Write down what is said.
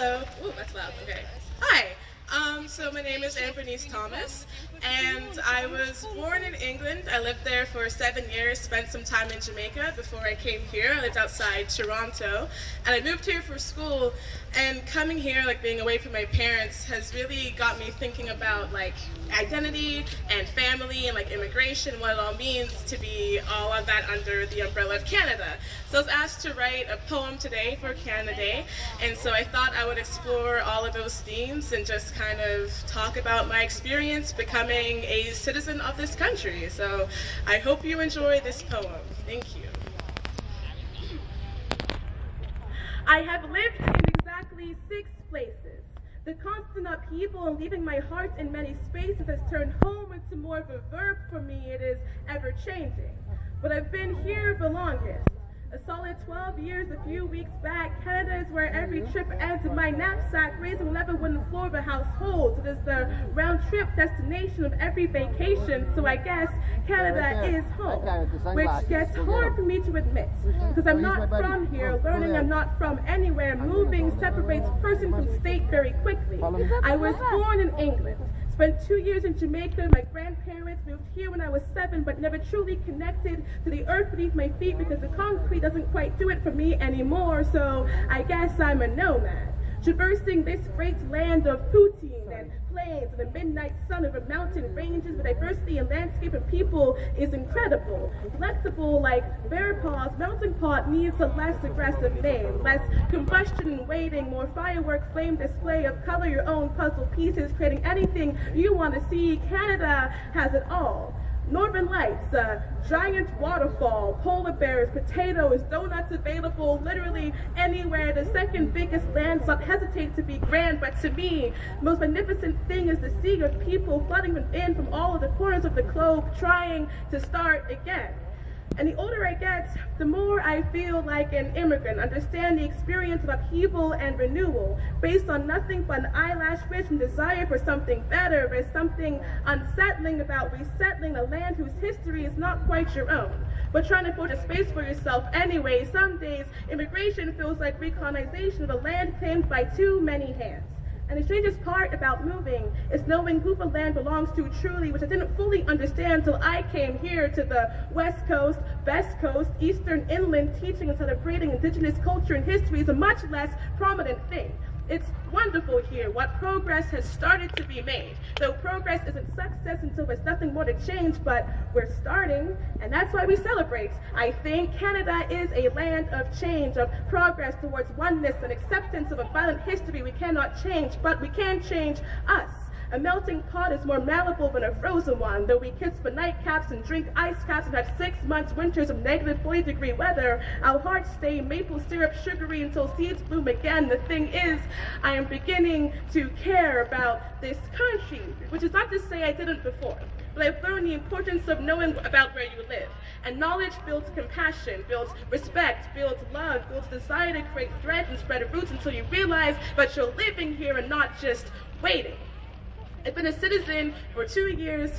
Hello. Ooh, that's loud. Okay. Hi. So my name is Anthony's Thomas, and I was born in England. I lived there for 7 years, spent some time in Jamaica before I came here. I lived outside Toronto, and I moved here for school. And coming here, like being away from my parents, has really got me thinking about like identity and family and like immigration, what it all means to be all of that under the umbrella of Canada. So I was asked to write a poem today for Canada Day, and so I thought I would explore all of those themes and just kind of talk about my experience becoming a citizen of this country. So I hope you enjoy this poem. Thank you. I have lived in exactly 6 places. The constant upheaval and leaving my heart in many spaces has turned home into more of a verb for me. It is ever changing. But I've been here the longest. A solid 12 years. A few weeks back, Canada is where every trip ends in my knapsack, raising level wooden floor of a household. It is the round-trip destination of every vacation, so I guess Canada is home, which gets hard for me to admit, because I'm not from here. Learning I'm not from anywhere. Moving separates person from state very quickly. I was born in England. Spent 2 years in Jamaica. My grandparents moved here when I was 7, but never truly connected to the earth beneath my feet because the concrete doesn't quite do it for me anymore, so I guess I'm a nomad. Traversing this great land of poutine and plains and the midnight sun over mountain ranges with diversity in landscape and people is incredible. Flexible like bear paws, melting pot needs a less aggressive name, less combustion and waiting, more firework flame display of color your own puzzle pieces, creating anything you want to see. Canada has it all. Northern Lights, a giant waterfall, polar bears, potatoes, donuts available literally anywhere. The second biggest land does not hesitate to be grand, but to me, the most magnificent thing is the sea of people flooding in from all of the corners of the globe, trying to start again. And the older I get, the more I feel like an immigrant, understand the experience of upheaval and renewal, based on nothing but an eyelash wish and desire for something better. There's something unsettling about resettling a land whose history is not quite your own, but trying to forge a space for yourself anyway. Some days, immigration feels like recolonization of a land claimed by too many hands. And the strangest part about moving is knowing who the land belongs to truly, which I didn't fully understand till I came here to the West Coast, Best Coast, Eastern Inland. Teaching and celebrating indigenous culture and history is a much less prominent thing. It's wonderful here what progress has started to be made. Though progress isn't success until there's nothing more to change, but we're starting, and that's why we celebrate. I think Canada is a land of change, of progress towards oneness and acceptance of a violent history we cannot change, but we can change us. A melting pot is more malleable than a frozen one. Though we kiss for nightcaps and drink ice caps and have 6 months winters of negative 40-degree weather, our hearts stay maple syrup sugary until seeds bloom again. The thing is, I am beginning to care about this country, which is not to say I didn't before, but I've learned the importance of knowing about where you live. And knowledge builds compassion, builds respect, builds love, builds desire to create threads and spread roots until you realize that you're living here and not just waiting. I've been a citizen for 2 years.